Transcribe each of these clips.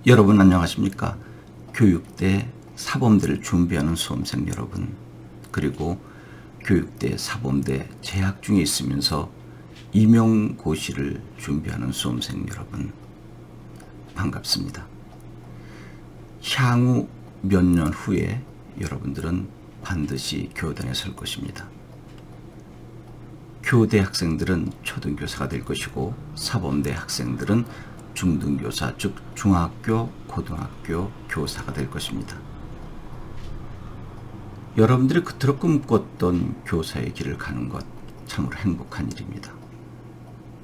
여러분 안녕하십니까? 교육대 사범대를 준비하는 수험생 여러분, 그리고 교육대 사범대 재학 중에 있으면서 임용고시를 준비하는 수험생 여러분, 반갑습니다. 향후 몇 년 후에 여러분들은 반드시 교단에 설 것입니다. 교대 학생들은 초등교사가 될 것이고, 사범대 학생들은 중등교사, 즉 중학교, 고등학교 교사가 될 것입니다. 여러분들이 그토록 꿈꿨던 교사의 길을 가는 것 참으로 행복한 일입니다.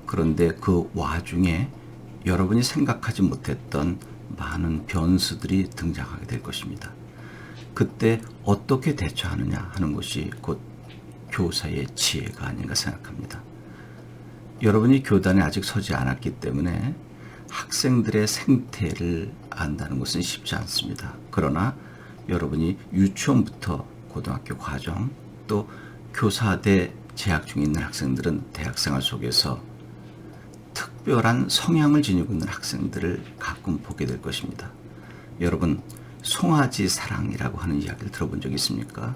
그런데 그 와중에 여러분이 생각하지 못했던 많은 변수들이 등장하게 될 것입니다. 그때 어떻게 대처하느냐 하는 것이 곧 교사의 지혜가 아닌가 생각합니다. 여러분이 교단에 아직 서지 않았기 때문에 학생들의 생태를 안다는 것은 쉽지 않습니다. 그러나 여러분이 유치원부터 고등학교 과정, 또 교사대 재학 중에 있는 학생들은 대학생활 속에서 특별한 성향을 지니고 있는 학생들을 가끔 보게 될 것입니다. 여러분, 송아지 사랑이라고 하는 이야기를 들어본 적 있습니까?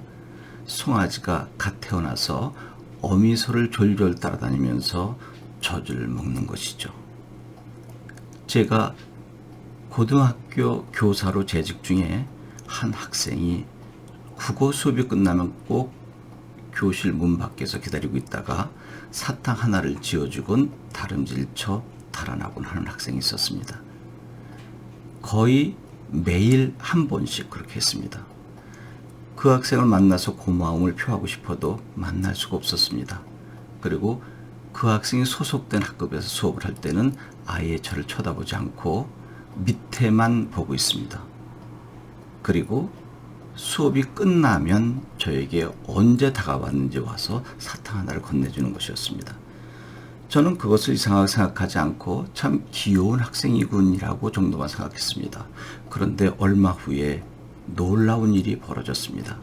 송아지가 갓 태어나서 어미소를 졸졸 따라다니면서 젖을 먹는 것이죠. 제가 고등학교 교사로 재직 중에 한 학생이 국어 수업이 끝나면 꼭 교실 문 밖에서 기다리고 있다가 사탕 하나를 쥐어주곤 다름질쳐 달아나곤 하는 학생이 있었습니다. 거의 매일 한 번씩 그렇게 했습니다. 그 학생을 만나서 고마움을 표하고 싶어도 만날 수가 없었습니다. 그리고 그 학생이 소속된 학급에서 수업을 할 때는 아예 저를 쳐다보지 않고 밑에만 보고 있습니다. 그리고 수업이 끝나면 저에게 언제 다가왔는지 와서 사탕 하나를 건네주는 것이었습니다. 저는 그것을 이상하게 생각하지 않고 참 귀여운 학생이군이라고 정도만 생각했습니다. 그런데 얼마 후에 놀라운 일이 벌어졌습니다.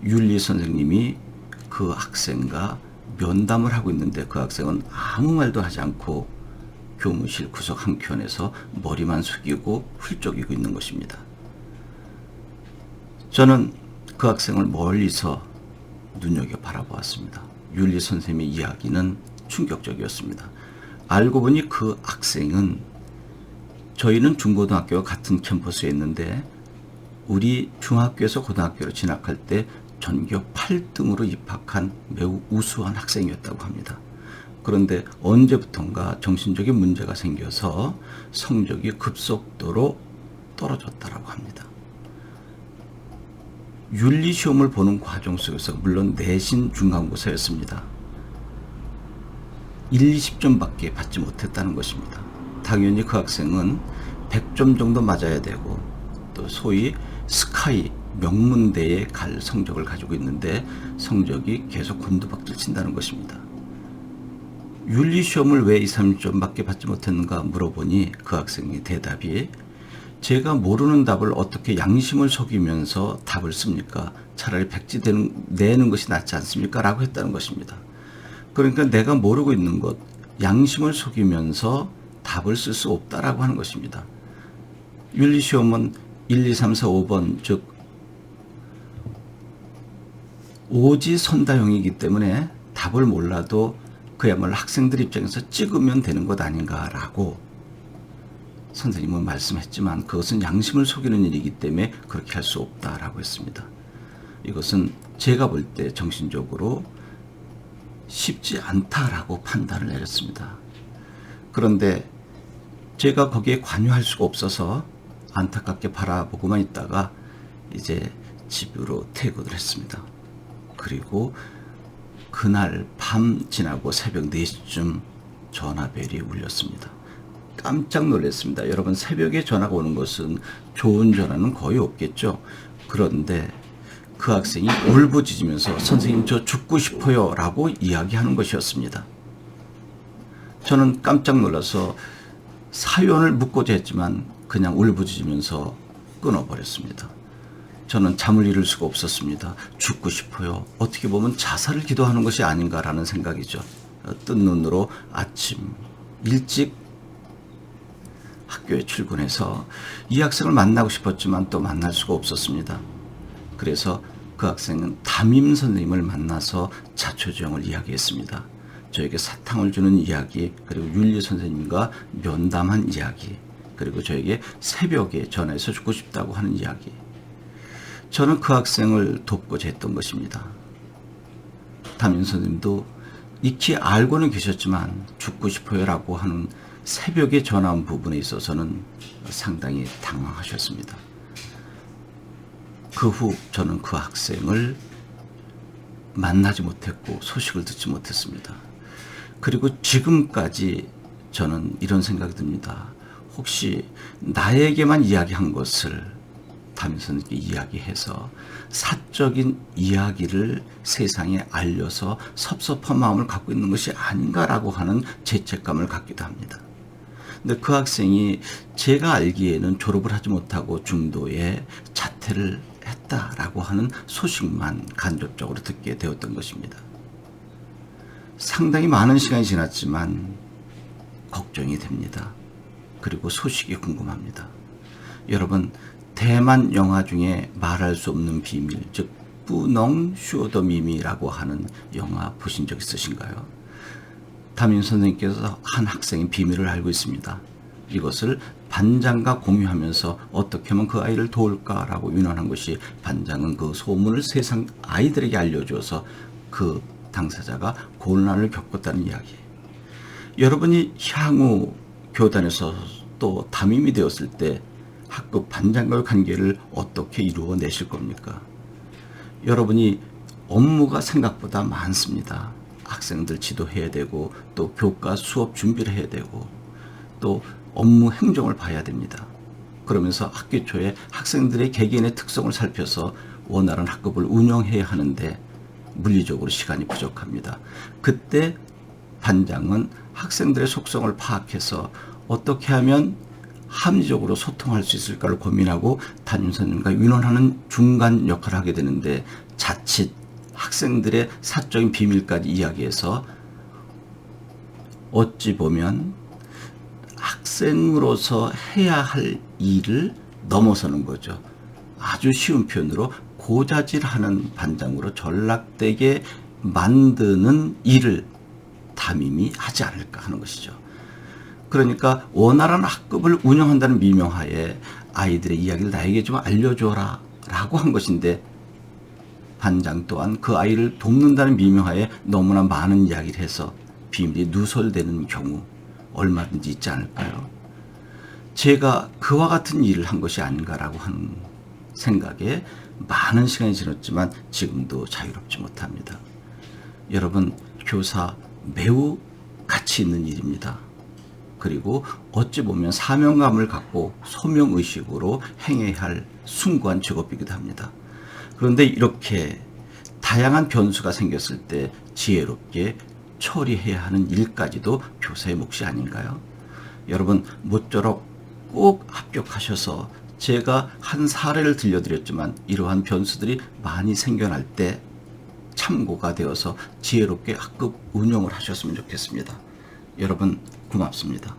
윤리 선생님이 그 학생과 면담을 하고 있는데 그 학생은 아무 말도 하지 않고 교무실 구석 한켠에서 머리만 숙이고 훌쩍이고 있는 것입니다. 저는 그 학생을 멀리서 눈여겨 바라보았습니다. 윤리 선생님의 이야기는 충격적이었습니다. 알고 보니 그 학생은, 저희는 중고등학교와 같은 캠퍼스에 있는데 우리 중학교에서 고등학교로 진학할 때 전교 8등으로 입학한 매우 우수한 학생이었다고 합니다. 그런데 언제부턴가 정신적인 문제가 생겨서 성적이 급속도로 떨어졌다고 합니다. 윤리시험을 보는 과정 속에서, 물론 내신 중간고사였습니다, 1, 20점밖에 받지 못했다는 것입니다. 당연히 그 학생은 100점 정도 맞아야 되고, 또 소위 스카이 명문대에 갈 성적을 가지고 있는데 성적이 계속 곤두박질 친다는 것입니다. 윤리시험을 왜 2, 30점밖에 받지 못했는가 물어보니 그 학생의 대답이, 제가 모르는 답을 어떻게 양심을 속이면서 답을 씁니까? 차라리 백지 내는 것이 낫지 않습니까? 라고 했다는 것입니다. 그러니까 내가 모르고 있는 것, 양심을 속이면서 답을 쓸 수 없다라고 하는 것입니다. 윤리시험은 1, 2, 3, 4, 5번, 즉 오지선다형이기 때문에 답을 몰라도 그야말로 학생들 입장에서 찍으면 되는 것 아닌가라고 선생님은 말씀했지만, 그것은 양심을 속이는 일이기 때문에 그렇게 할 수 없다라고 했습니다. 이것은 제가 볼 때 정신적으로 쉽지 않다라고 판단을 내렸습니다. 그런데 제가 거기에 관여할 수가 없어서 안타깝게 바라보고만 있다가 이제 집으로 퇴근을 했습니다. 그리고 그날 밤 지나고 새벽 4시쯤 전화벨이 울렸습니다. 깜짝 놀랐습니다. 여러분, 새벽에 전화가 오는 것은 좋은 전화는 거의 없겠죠. 그런데 그 학생이 울부짖으면서 선생님 저 죽고 싶어요 라고 이야기하는 것이었습니다. 저는 깜짝 놀라서 사연을 묻고자 했지만 그냥 울부짖으면서 끊어버렸습니다. 저는 잠을 이룰 수가 없었습니다. 죽고 싶어요. 어떻게 보면 자살을 기도하는 것이 아닌가라는 생각이죠. 뜬 눈으로 아침 일찍 학교에 출근해서 이 학생을 만나고 싶었지만 또 만날 수가 없었습니다. 그래서 그 학생은 담임 선생님을 만나서 자초지종을 이야기했습니다. 저에게 사탕을 주는 이야기, 그리고 윤리 선생님과 면담한 이야기, 그리고 저에게 새벽에 전화해서 죽고 싶다고 하는 이야기. 저는 그 학생을 돕고자 했던 것입니다. 담임 선생님도 익히 알고는 계셨지만 죽고 싶어요 라고 하는 새벽에 전화한 부분에 있어서는 상당히 당황하셨습니다. 그 후 저는 그 학생을 만나지 못했고 소식을 듣지 못했습니다. 그리고 지금까지 저는 이런 생각이 듭니다. 혹시 나에게만 이야기한 것을 담임 선생님께 이야기해서 사적인 이야기를 세상에 알려서 섭섭한 마음을 갖고 있는 것이 아닌가라고 하는 죄책감을 갖기도 합니다. 근데 그 학생이 제가 알기에는 졸업을 하지 못하고 중도에 자퇴를 했다라고 하는 소식만 간접적으로 듣게 되었던 것입니다. 상당히 많은 시간이 지났지만 걱정이 됩니다. 그리고 소식이 궁금합니다. 여러분, 대만 영화 중에 말할 수 없는 비밀, 즉 뿌넝 쇼더미미라고 하는 영화 보신 적 있으신가요? 담임 선생님께서 한 학생의 비밀을 알고 있습니다. 이것을 반장과 공유하면서 어떻게 하면 그 아이를 도울까라고 윤언한 것이, 반장은 그 소문을 세상 아이들에게 알려줘서 그 당사자가 곤란을 겪었다는 이야기. 여러분이 향후 교단에서 또 담임이 되었을 때 학급 반장과의 관계를 어떻게 이루어내실 겁니까? 여러분이 업무가 생각보다 많습니다. 학생들 지도해야 되고 또 교과 수업 준비를 해야 되고 또 업무 행정을 봐야 됩니다. 그러면서 학기 초에 학생들의 개개인의 특성을 살펴서 원활한 학급을 운영해야 하는데 물리적으로 시간이 부족합니다. 그때 반장은 학생들의 속성을 파악해서 어떻게 하면 합리적으로 소통할 수 있을까를 고민하고 담임 선생님과 윤언하는 중간 역할을 하게 되는데, 자칫 학생들의 사적인 비밀까지 이야기해서 어찌 보면 학생으로서 해야 할 일을 넘어서는 거죠. 아주 쉬운 표현으로 고자질하는 반장으로 전락되게 만드는 일을 담임이 하지 않을까 하는 것이죠. 그러니까 원활한 학급을 운영한다는 미명하에 아이들의 이야기를 나에게 좀 알려줘라 라고 한 것인데, 반장 또한 그 아이를 돕는다는 미명하에 너무나 많은 이야기를 해서 비밀이 누설되는 경우 얼마든지 있지 않을까요? 제가 그와 같은 일을 한 것이 아닌가라고 하는 생각에 많은 시간이 지났지만 지금도 자유롭지 못합니다. 여러분, 교사 매우 가치 있는 일입니다. 그리고 어찌 보면 사명감을 갖고 소명의식으로 행해야 할 숭고한 직업이기도 합니다. 그런데 이렇게 다양한 변수가 생겼을 때 지혜롭게 처리해야 하는 일까지도 교사의 몫이 아닌가요? 여러분, 모쪼록 꼭 합격하셔서, 제가 한 사례를 들려드렸지만 이러한 변수들이 많이 생겨날 때 참고가 되어서 지혜롭게 학급 운영을 하셨으면 좋겠습니다. 여러분, 고맙습니다.